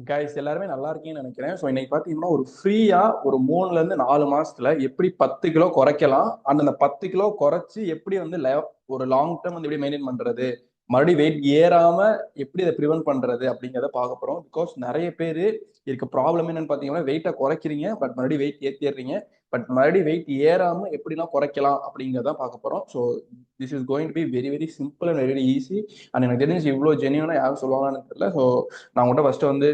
Guys எல்லாருமே நல்லா இருக்கீங்கன்னு நினைக்கிறேன். ஸோ இன்னைக்கு பார்த்தீங்கன்னா ஒரு ஃப்ரீயா ஒரு 3 ல இருந்து 4 மாசத்துல எப்படி 10 கிலோ குறைக்கலாம் அண்ட் அந்த 10 கிலோ குறைச்சு எப்படி வந்து ஒரு லாங் டேர்ம் வந்து எப்படி மெயின்டைன் பண்றது, மறுபடியும் வெயிட் ஏறாம எப்படி அதை ப்ரிவென்ட் பண்றது அப்படிங்கிறத பார்க்க போறோம். பிகாஸ் நிறைய பேர் இருக்க ப்ராப்ளம் என்னன்னு பார்த்தீங்கன்னா வெயிட்டை குறைக்கிறீங்க பட் மறுபடியும் வெயிட் ஏற்றிடுறீங்க. பட் மறுபடியும் வெயிட் ஏறாம எப்படிலாம் குறைக்கலாம் அப்படிங்கிறத பார்க்க போறோம். So this is going to be very very simple and very easy. And எனக்கு தெரிஞ்சு இவ்வளோ ஜெனியூனா யாரும் சொல்லுவாங்கன்னு தெரியல. ஸோ நான் உங்கள்கிட்ட ஃபர்ஸ்ட் வந்து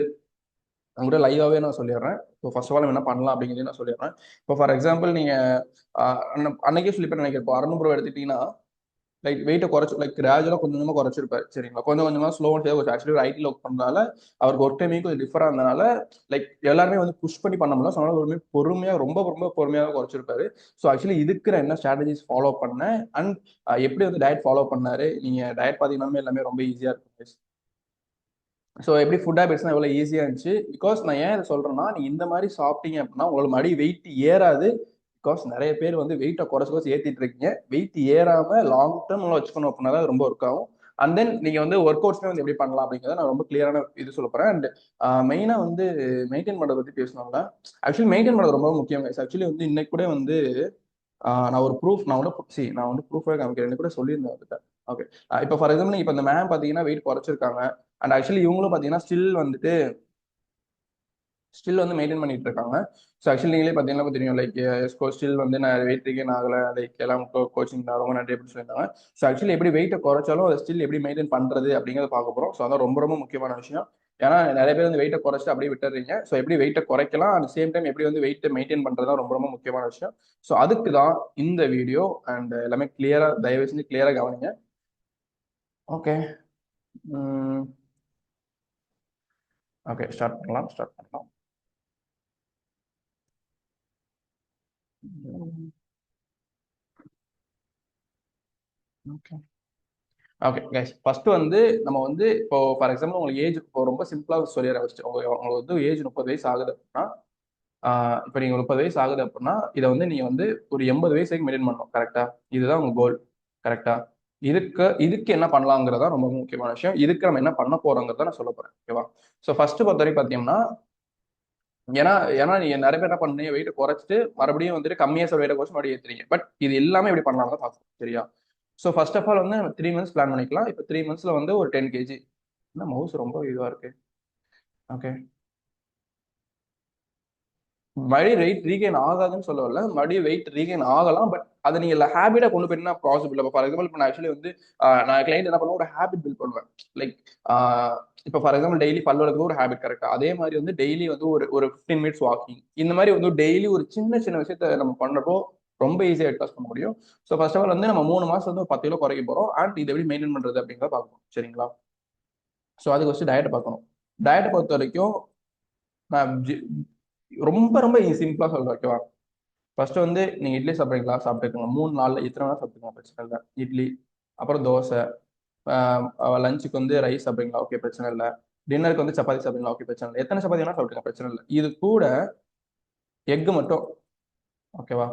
உங்கள்கிட்ட லைவாகவே நான் சொல்லிடுறேன். ஸோ ஃபர்ஸ்ட் ஆஃப் ஆல் என்ன பண்ணலாம் அப்படிங்கிறதையும் நான் சொல்லிடுறேன். இப்போ ஃபார் எக்ஸாம்பிள் நீங்கள் அன்னைக்கே சொல்லிப்பேன் நினைக்கிறேன். இப்போ 600 எடுத்துக்கிட்டீங்கன்னா லைக் வெயிட்டை குறைச்சி லைக் கிராஜுவலாக கொஞ்சம் கொஞ்சமாக குறைச்சிருப்பாரு. சரிங்களா, கொஞ்சம் கொஞ்சமாக ஸ்லோ அண்ட் சேவ். ஆக்சுவலி ஒரு ஐடியில் ஒர்க் பண்ணதால அவருக்கு ஒர்க் டைமிங் கொஞ்சம் டிஃபராக இருந்தனால லைக் எல்லாருமே வந்து புஷ் பண்ணி பண்ண முடியல. ஸோ அதனால ஒரு பொறுமையாக ரொம்ப ரொம்ப பொறுமையாக குறைச்சிருப்பாரு. ஸோ ஆக்சுவலி இதுக்கு நான் என்ன ஸ்ட்ராட்டஜிஸ் ஃபாலோ பண்ணேன் அண்ட் எப்படி வந்து டயட் ஃபாலோ பண்ணாரு. நீங்கள் டயட் பார்த்தீங்கன்னா எல்லாமே ரொம்ப ஈஸியாக இருக்கும். ஸோ எப்படி ஃபுட் ஹேபிட்ஸ்லாம் எவ்வளோ ஈஸியாக இருந்துச்சு. பிகாஸ் நான் ஏன் இதை சொல்கிறேன்னா, நீ இந்த மாதிரி சாப்பிட்டீங்க அப்படின்னா உங்களுக்கு மறுபடியும் வெயிட் ஏறாது. பிகாஸ் நிறைய பேர் வந்து வெயிட்டை குறைச்சி குறைச்சி ஏற்றிட்டு இருக்கீங்க. வெயிட் ஏறாமல் லாங் டேர்ம் வச்சுக்கணும் அப்படின்னா தான் ரொம்ப ஒர்க் ஆகும். அண்ட் தென் நீங்கள் வந்து ஒர்க் அவுட்ஸ்மே வந்து எப்படி பண்ணலாம் அப்படிங்கிறத நான் ரொம்ப கிளியரான இது சொல்ல போகிறேன். அண்ட் மெயினாக வந்து மெயின்டைன் பண்ணுறதை பற்றி பேசணும்ல. ஆக்சுவலி மெயின்டைன் பண்ணுறது ரொம்ப முக்கியம். ஆக்சுவலி வந்து இன்னைக்கு கூட வந்து நான் ஒரு ப்ரூஃப் நான் வந்து ப்ரூஃபாக காமிக்கிறேன் கூட சொல்லியிருந்தேன் வந்துட்டு. ஓகே, இப்போ ஃபார் எக்ஸாம்பிள் இப்போ இந்த மேம் பார்த்தீங்கன்னா வெயிட் குறைச்சிருக்காங்க. அண்ட் ஆக்சுவலி இவங்களும் பார்த்தீங்கன்னா ஸ்டில் வந்து மெயின்டைன் பண்ணிட்டு இருக்காங்க. ஸோ ஆக்சுவலி நீங்களே பார்த்தீங்கன்னா தெரியும் லைக் ஸ்டில் வந்து நான் வெயிட் ரீகெயின் ஆகலை, லைக் எல்லாம் கோச்சிங் ரொம்ப நன்றி அப்படின்னு சொல்லியிருந்தாங்க. ஸோ ஆக்சுவலி எப்படி வெயிட்டை குறைச்சாலும் அதை ஸ்டில் எப்படி மெயின்டைன் பண்ணுறது அப்படிங்கிறத பார்க்க போகிறோம். ஸோ அதான் ரொம்ப ரொம்ப முக்கியமான விஷயம். ஏன்னா நிறைய பேர் வந்து வெயிட்டை குறைச்சிட்டு அப்படியே விட்டுறீங்க. ஸோ எப்படி வெயிட்டை குறைக்கலாம் அட் சேம் டைம் எப்படி வந்து வெயிட்டை மெயின்டைன் பண்ணுறது தான் ரொம்ப ரொம்ப முக்கியமான விஷயம். ஸோ அதுக்கு தான் இந்த வீடியோ. அண்ட் எல்லாமே கிளியராக தயவு செஞ்சு கிளியராக கவனிங்க. ஓகே, ஓகே, ஸ்டார்ட் பண்ணலாம். ஓகே, ஓகே கைஸ், ஃபர்ஸ்ட் வந்து நம்ம வந்து இப்போ ஃபார் எக்ஸாம்பிள் உங்களுக்கு ஏஜ் இப்போ ரொம்ப சிம்பிளா சொல்லிடுறேன். ஃபர்ஸ்ட் உங்களுக்கு வந்து ஏஜ் 30 வயசு ஆகுது அப்படின்னா, இப்போ நீங்க 30 வயசு ஆகுது அப்படின்னா இதை வந்து நீங்க வந்து ஒரு 80 வயசு வரைக்கும் மெயின்டைன் பண்ணணும். கரெக்டா? இதுதான் உங்க கோல். கரெக்டா? இதுக்கு என்ன பண்ணலாங்கிறதா ரொம்ப முக்கியமான விஷயம். இதுக்கு நம்ம என்ன பண்ண போறோங்கிறத நான் சொல்ல போறேன். ஓகேவா? ஸோ ஃபர்ஸ்ட் பொறுத்த வரைக்கும் பார்த்தீங்கன்னா, ஏன்னா ஏன்னா நீங்க நிறைய பேர் என்ன பண்ணீங்க, வெயிட் குறைச்சிட்டு மறுபடியும் வந்துட்டு கம்மியா சொல்ல வெயிட் குறைச்சு மறுபடியும் ஏத்துறீங்க. பட் இது எல்லாமே எப்படி பண்ணலாம் தான் பார்க்கணும். சரியா? ஸோ ஃபர்ஸ்ட் ஆஃப் ஆல் வந்து நம்ம 3 மந்த்ஸ் பிளான் பண்ணிக்கலாம். இப்போ 3 மந்த்ஸ்ல வந்து ஒரு 10 kg. என்ன மவுஸ் ரொம்ப இதுவா இருக்கு. ஓகே, மறுபடியும் வெயிட் ரீகெயின் ஆகாதுன்னு சொல்ல வரல, மறுபடியும் வெயிட் ரீகெயின் ஆகலாம். பட் அதை நீங்க ஹேபிட்டா கொண்டு போயிட்டா பாசிபிள். இப்போ ஃபார் எக்ஸாம்பிள் இப்போ நான் ஆக்சுவலி வந்து நான் கிளைண்ட் என்ன பண்ணுவேன், ஒரு ஹேபிட் பில்ட் பண்ணுவேன். லைக் இப்போ ஃபார் எக்ஸாம்பிள் டெய்லி பல் வளர்க்குறது ஒரு ஹேபிட். கரெக்டா? அதே மாதிரி வந்து டெய்லி வந்து ஒரு ஒரு 15 மினிட்ஸ் வாக்கிங், இந்த மாதிரி வந்து டெய்லி ஒரு சின்ன சின்ன விஷயத்த நம்ம பண்றப்போ ரொம்ப ஈஸியாக வெயிட் லாஸ் பண்ண முடியும். ஸோ ஃபர்ஸ்ட் ஆஃப் ஆல் வந்து நம்ம 3 மாசம் வந்து ஒரு 10 கிலோ குறைக்க போறோம். அண்ட் இதை எப்படி மெயின்டைன் பண்றது அப்படிங்கிறத பார்க்கணும். சரிங்களா? ஸோ அதுக்கு ஃபர்ஸ்ட் டயட்டை பார்க்கணும். டயட்டை பொறுத்த வரைக்கும் நான் ரொம்ப ரொம்ப சிம்பிளா சொல்றேன். ஓகேவா? ஃபர்ஸ்ட் வந்து நீங்க இட்லி சாப்பிட்றீங்களா, சாப்பிட்டுக்கோங்க. 3 நாள்ல எத்தனை வேணா சாப்பிட்டுக்கோங்க, பிரச்சனை இல்லை. இட்லி, அப்புறம் தோசை. லஞ்சுக்கு வந்து ரைஸ் சாப்பிட்றீங்களா, ஓகே பிரச்சனை இல்லை. டின்னருக்கு வந்து சப்பாத்தி சாப்பிட்றீங்களா, ஓகே பிரச்சனை இல்லை. எத்தனை சப்பாத்தி வேணா சாப்பிட்டுங்க, பிரச்சனை இல்லை. இது கூட எக்கு மட்டும். ஓகேவா?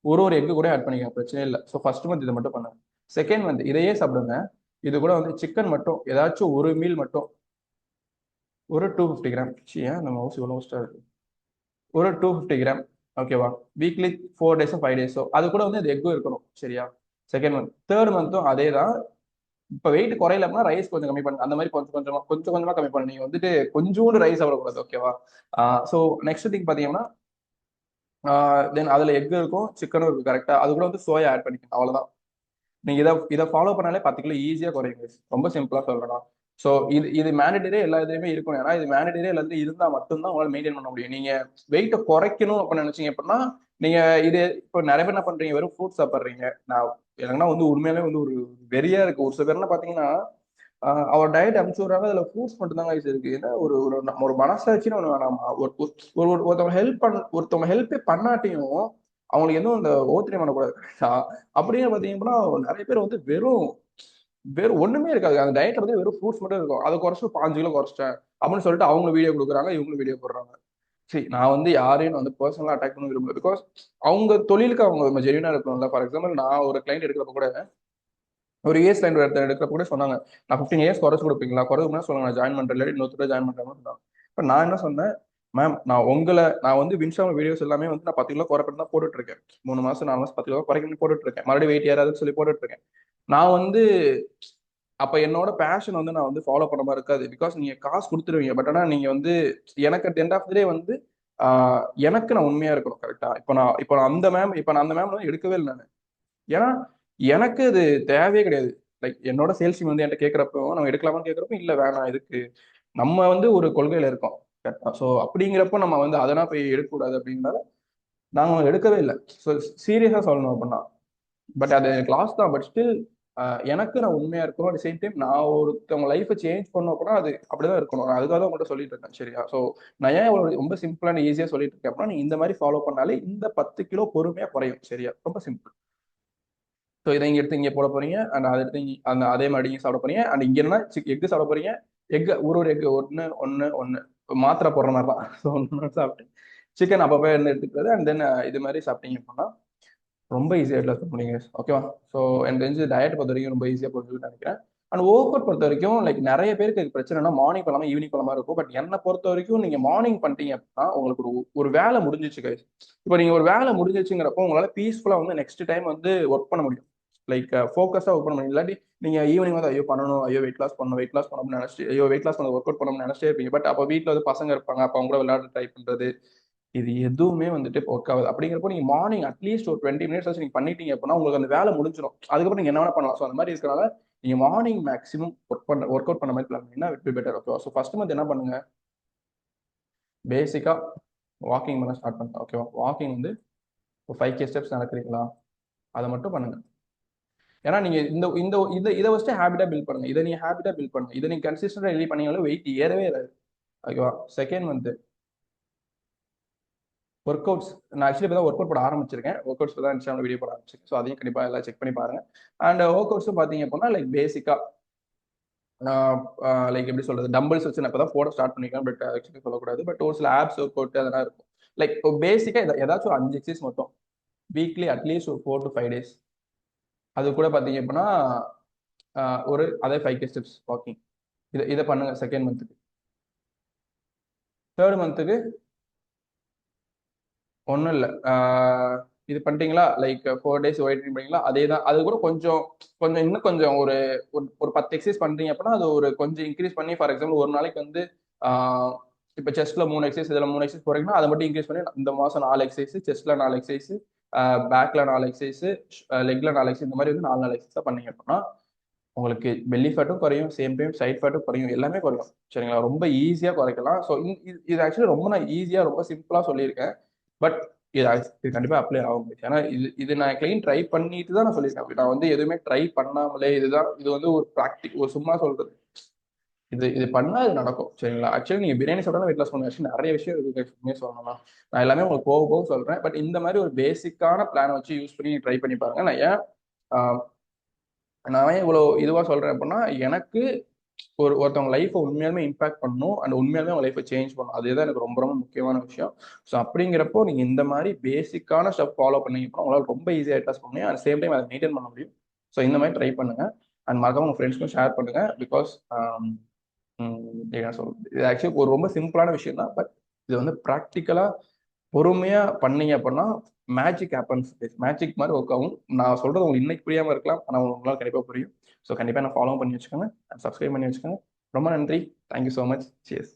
ஒரு எக்கு கூட ஆட் பண்ணிக்கோங்க, பிரச்சனை இல்லை. ஸோ ஃபர்ஸ்ட் மந்த் இதை மட்டும் பண்ணுங்க. செகண்ட் மந்த் இதையே சாப்பிடுங்க. இது கூட வந்து சிக்கன் மட்டும் ஏதாச்சும் ஒரு மீல் மட்டும், ஒரு 250 கிராம். ஏன் நம்ம ஹவுஸ் இவ்வளோ இருக்கு, ஒரு 250 கிராம். ஓகேவா? வீக்லி 4 டேஸோ 5 டேஸோ அது கூட வந்து எக்கும் இருக்கணும். சரியா? Second month. தேர்ட் மந்த்தும் அதே தான். இப்போ வெயிட் குறையல அப்படின்னா ரைஸ் கொஞ்சம் கம்மி பண்ணுங்க. அந்த மாதிரி கொஞ்சம் கொஞ்சமா கம்மி பண்ணி நீங்க வந்துட்டு கொஞ்சோண்டு ரைஸ் சாப்பிடக்கூடாது. ஓகேவா? ஸோ நெக்ஸ்ட் திங் பார்த்தீங்கன்னா, தென் அதுல எக் இருக்கும், சிக்கனும் இருக்கும். கரெக்டா? அது கூட வந்து சோயா ஆட் பண்ணிக்கணும். அவ்வளவுதான். நீங்க இதை ஃபாலோ பண்ணாலே 10 கிலோ ஈஸியா குறையும். ரொம்ப சிம்பிளா சொல்லலாம். ஸோ இது மேண்டேட்டரி எல்லா இதுலயுமே இருக்கணும். ஏன்னா இது மேண்டேட்டரி எல்லாத்தையும் இருந்தா மட்டும்தான் உங்களால மெயின்டைன் பண்ண முடியும். நீங்க வெயிட்டை குறைக்கணும் அப்படின்னு நினைச்சீங்க அப்படின்னா நீங்க இது இப்போ நிறைய பேர் என்ன பண்றீங்க, வெறும் ஃப்ரூட்ஸ் சாப்பிட்றீங்க. நான் எனக்குன்னா வந்து உண்மையாலே வந்து ஒரு வெறியா இருக்கு. ஒரு சில பேர்லாம் பாத்தீங்கன்னா அவர் டயட் அனுப்பிச்சு விடுறாங்க, அதுல ஃப்ரூட்ஸ் மட்டும் தாங்க இருக்கு. ஏன்னா ஒரு ஒரு ஒரு மனசாட்சின்னு ஒண்ணு வேணாமா? ஒருத்தவங்க ஹெல்ப்பே பண்ணாட்டியும் அவங்களுக்கு எதுவும் அந்த ஓத்திரியம் பண்ணக்கூடாது. அப்படின்னு பாத்தீங்கன்னா நிறைய பேர் வந்து வெறும் வெறும் ஒண்ணுமே இருக்காது. அந்த டயட்ல வந்து வெறும் ஃப்ரூட்ஸ் மட்டும் இருக்கும். அதை குறைச்சு 5 கிலோ குறைச்சிட்டேன் அப்படின்னு சொல்லிட்டு அவங்களும் வீடியோ கொடுக்குறாங்க, இவங்களும் வீடியோ போடுறாங்க. சரி, நான் வந்து யாரையும் வந்து பர்சனலா அட்டாக் பண்ண விரும்பல. பிகாஸ் அவங்க தொழிலுக்கு அவங்க ஜெனியூனா இருக்கணும்ல. ஃபார் எக்ஸாம்பிள் நான் ஒரு கிளைண்ட் எடுக்கிறப்ப கூட, ஒரு ஏஜ் கிளைண்ட் எடுக்கிறப்ப கூட சொன்னாங்க, நான் 15 இயர்ஸ் குறைச்சு கொடுப்பீங்களா, குறைச்சு சொல்லுங்க, நான் ஜாயின் பண்றேன், இல்லாட்டி இன்னொருத்தர் ஜாயின் பண்றாங்கன்னு சொன்னாங்க. இப்போ நான் என்ன சொன்னேன், மேம் நான் வந்து இன்ஸ்டாகிராம் வீடியோஸ் எல்லாமே வந்து நான் 10 கிலோ குறைப்பேன் தான் போட்டுட்டு இருக்கேன். 3 மாசம் 4 மாசம் 10 கிலோ குறைக்கணும்னு போட்டுட்டு இருக்கேன். மறுபடியும் வெயிட் ஏறாதுன்னு சொல்லி போட்டுட்டு இருக்கேன். நான் வந்து அப்ப என்னோட பேஷன் வந்து நான் வந்து ஃபாலோ பண்ண மாதிரி இருக்காது. பிகாஸ் நீங்க காசு கொடுத்துருவீங்க. பட் ஆனா நீங்க வந்து எனக்கு அட் எண்ட் ஆஃப் த டே வந்து எனக்கு நான் உண்மையா இருக்கணும். கரெக்டா? இப்போ நான் அந்த மேம் வந்து எடுக்கவே இல்லை நான். ஏன்னா எனக்கு அது தேவையே கிடையாது. லைக் என்னோட சேல்ஸ் டீம் வந்து என்கிட்ட கேட்கறப்போ நம்ம எடுக்கலாமான்னு கேட்கறப்போ இல்ல வேணாம் இதுக்கு நம்ம வந்து ஒரு கொள்கையில இருக்கோம். கரெக்டா? ஸோ அப்படிங்கிறப்போ நம்ம வந்து அதெல்லாம் போய் எடுக்கக்கூடாது அப்படின்னால நாங்க எடுக்கவே இல்லை. ஸோ சீரியஸா சொல்லணும் அப்படின்னா பட் அது எனக்கு லாஸ் தான். பட் ஸ்டில் எனக்கு நான் உண்மையா இருக்கணும். அட் சேம் டைம் நான் ஒருத்தவங்க லைஃப்பை சேஞ்ச் பண்ண கூட அது அப்படிதான் இருக்கணும். நான் அதுக்காக தான் உங்கள்கிட்ட சொல்லிட்டு இருக்கேன். சரியா? ஸோ நான் ஏன் இவ்வளவு ரொம்ப சிம்பிளான ஈஸியா சொல்லிட்டு இருக்கேன் அப்படின்னா நீ இந்த மாதிரி ஃபாலோ பண்ணாலே இந்த 10 கிலோ பொறுமையா குறையும். சரியா? ரொம்ப சிம்பிள். ஸோ இதை இங்க எடுத்து இங்க போட போறீங்க அண்ட் அதை எடுத்து அந்த அதே மாதிரி இங்க சாப்பிட போறீங்க அண்ட் இங்க என்ன எக்கு சாப்பிட போறீங்க. எக் ஒரு எக் ஒன்னு ஒன்னு ஒன்னு மாத்திரை போடுற மாதிரி தான். ஸோ ஒன்று சாப்பிட்டு சிக்கன் அப்பப்போ இருந்து எடுத்துக்கிறது அண்ட் தென் இது மாதிரி சாப்பிட்டீங்க அப்படின்னா ரொம்ப ஈஸியாக வெயிட் லாஸ் பண்ண முடியுங்க. ஓகேவா? ஸோ எனக்கு தெரிஞ்சு டயட் பொறுத்த வரைக்கும் ரொம்ப ஈஸியாக போட்டுருக்குன்னு நினைக்கிறேன். அண்ட் ஒர்க் அவுட் பொறுத்த வரைக்கும் லைக் நிறைய பேருக்கு இது பிரச்சனைனா மார்னிங் பண்ணாமல் ஈவினிங் பண்ண மாதிரி இருக்கும். பட் என்னை பொறுத்த வரைக்கும் நீங்க மார்னிங் பண்ணிட்டீங்க அப்படின்னா உங்களுக்கு ஒரு வேலை முடிஞ்சிச்சு கைஸ். இப்போ நீங்க ஒரு வேலை முடிஞ்சிச்சுங்கிறப்போ உங்களால பீஸ்ஃபுல்லா வந்து நெக்ஸ்ட் டைம் வந்து ஒர்க் பண்ண முடியும். லைக் ஃபோக்கஸா ஒர்க் பண்ண முடியும். இல்லாட்டி நீங்க ஈவினிங் வந்து ஐயோ பண்ணணும், ஐயோ வெயிட் லாஸ் பண்ணணும்னு நினைச்சிட்டு ஐயோ வெயிட் லாஸ் பண்ண ஒர்க் அவுட் பண்ணணும்னு நினைச்சிட்டே இருப்பீங்க. பட் அப்போ வீட்டில் வந்து பசங்க இருப்பாங்க, அப்போ அவங்க கூட விளையாட ட்ரை பண்றது இது எதுவுமே வந்துட்டு ஒர்க் ஆகுது. அப்படிங்கிறப்போ நீங்க மார்னிங் அட்லீஸ்ட் ஒரு 20 மினிட்ஸ் வச்சு நீங்க பண்ணிட்டீங்க அப்படின்னா உங்களுக்கு அந்த வேலை முடிஞ்சிடும். அதுக்கப்புறம் நீங்க என்ன வேணா பண்ணலாம். ஸோ அந்த மாதிரி இருக்கிறனால நீங்க மார்னிங் மேக்ஸிமம் ஒர்க் அவுட் பண்ண மாதிரி பிளான் பண்ணீங்கன்னா இட் பி பெட்டர். ஓகேவா? ஸோ ஃபர்ஸ்ட் மந்த் என்ன பண்ணுங்க, பேசிக்கா வாக்கிங் பண்ண ஸ்டார்ட் பண்ணுங்க. ஓகேவா? வாக்கிங் வந்து ஒரு 5K ஸ்டெப்ஸ் நடக்கிறீங்களா அதை மட்டும் பண்ணுங்க. ஏன்னா நீங்க இந்த இந்த இதை வச்சு ஹேபிட்டா பில்ட் பண்ணுங்க. இதை நீங்க ஹேபிட்டா பில்ட் பண்ணுங்க. இதை நீங்க கன்சிஸ்டன்டா ரெடி பண்ணீங்களும் வெயிட் ஏறவே ஏறாது. ஓகேவா? Second month work outs. நான் ஆக்சுவலி இப்போ தான் ஒர்க் அவுட் போட ஆரம்பிச்சிருக்கேன். ஒர்க் அவுட்ஸ் தான் இன்ஸ்டாவில் வீடியோ போட ஆரம்பிச்சிருக்கேன். ஸோ அதையும் கண்டிப்பாக எல்லாம் செக் பண்ணி பாருங்க. அண்ட் ஒர்க் அவுட்ஸும் பார்த்தீங்க அப்படின்னா லைக் பேசிக்கா லைக் எப்படி சொல்றது, டம்பிள்ஸ் வச்சு நான் இப்போ தான் போட ஸ்டார்ட் பண்ணிருக்கேன். பட் ஆக்சுவலி சொல்லக்கூடாது. பட் ஒரு சில ஆப்ஸ் ஒர்க் அவுட் அதெல்லாம் இருக்கும். லைக் இப்போ பேசிக்கா ஏதாச்சும் ஒரு 5 எக்ஸசைஸ் மட்டும் வீக்லி அட்லீஸ்ட் ஒரு 4 to 5 days. அது கூட பார்த்தீங்க அப்படின்னா ஒரு அதே 5K ஸ்டெப்ஸ் வாக்கிங் இதை பண்ணுங்க செகண்ட் மந்த்துக்கு. தேர்ட் மந்த்துக்கு ஒன்றும் இல்லை. இது பண்ணிட்டீங்களா லைக் 4 days ஒயிட் பண்ணீங்களா அதே தான். அது கூட கொஞ்சம் கொஞ்சம் இன்னும் கொஞ்சம் ஒரு ஒரு 10 எக்ஸசைஸ் பண்ணுறீங்க அப்படின்னா அது ஒரு கொஞ்சம் இன்க்ரீஸ் பண்ணி ஃபார் எக்ஸாம்பிள் ஒரு நாளைக்கு வந்து இப்போ செஸ்ட்ல 3 எக்ஸசைஸ் இதில் 3 எக்ஸசைஸ் போறீங்கன்னா அதை மட்டும் இன்க்ரீஸ் பண்ணி இந்த மாதம் 4 எக்ஸசைஸ், செஸ்ட்ல 4 எக்ஸசைஸ், பேக்ல 4 எக்ஸசைஸ், லெக்ல 4 எக்ஸசைஸ், இந்த மாதிரி வந்து 4 எக்ஸசைஸ் பண்ணீங்க அப்படின்னா உங்களுக்கு பெல்லி ஃபேட்டும் குறையும், சேம் டைம் சைட் ஃபேட்டும் குறையும், எல்லாமே குறையும். சரிங்களா? ரொம்ப ஈஸியாக குறைக்கலாம். ஸோ இது ஆக்சுவலி ரொம்ப நான் ஈஸியாக ரொம்ப சிம்பிளாக சொல்லியிருக்கேன். பட் இது கண்டிப்பாக அப்ளை ஆகும். ஏன்னா இது நான் கிளைன் ட்ரை பண்ணிட்டு தான் நான் சொல்லியிருக்கேன். நான் வந்து எதுவுமே ட்ரை பண்ணாமலே இது வந்து ஒரு ஒரு சும்மா சொல்றது. இது பண்ணா இது நடக்கும். சரிங்களா? ஆக்சுவலி நீங்க பிரியாணி சாப்பிட்டா வெயிட் லாஸ் பண்ண ஆக்சுவலி நிறைய விஷயம் இருக்கு guys. சொல்லணும்னா நான் எல்லாமே உங்களுக்கு போக போக சொல்றேன். பட் இந்த மாதிரி ஒரு பேசிக்கான பிளான் வச்சு யூஸ் பண்ணி ட்ரை பண்ணி பாருங்க. ஆஹ் நான் ஏன் இவ்வளோ இதுவாக சொல்றேன் அப்படின்னா எனக்கு ஒருத்தவங்க லைஃப்பை உண்மையாலுமே இம்பாக்ட் பண்ணணும் அண்ட் உண்மையாலுமே அவங்க லைஃப்பை சேஞ்ச் பண்ணணும். அதுதான் எனக்கு ரொம்ப ரொம்ப முக்கியமான விஷயம். ஸோ அப்படிங்கிறப்போ நீங்க இந்த மாதிரி பேசிக்கான ஸ்டெப் ஃபாலோ பண்ணீங்க உங்களால் ரொம்ப ஈஸியாக ட்ரஸ் பண்ண முடியும். அட் சேம் டைம் அதை மெயின்டைன் பண்ண முடியும். ஸோ இந்த மாதிரி ட்ரை பண்ணுங்க அண்ட் மறக்காம உங்க ஃப்ரெண்ட்ஸ்க்கும் ஷேர் பண்ணுங்க. பிகாஸ் என்ன சொல்றது, இது ஆக்சுவலி ஒரு ரொம்ப சிம்பிளான விஷயம் தான். பட் இது வந்து ப்ராக்டிக்கலா பொறுமையா பண்ணீங்க அப்படின்னா மேஜிக் ஹேப்பன்ஸ். மேஜிக் மாதிரி ஒர்க் ஆகும். நான் சொல்றது உங்களுக்கு இன்னைக்கு புரியாம இருக்கலாம், ஆனால் உங்களால் கண்டிப்பா புரியும். ஸோ கண்டிப்பா நான் ஃபாலோ பண்ணி வச்சுக்கோங்க, சப்ஸ்கிரைப் பண்ணி வச்சுக்கோங்க. ரொம்ப நன்றி. Thank you so much. சியர்ஸ்.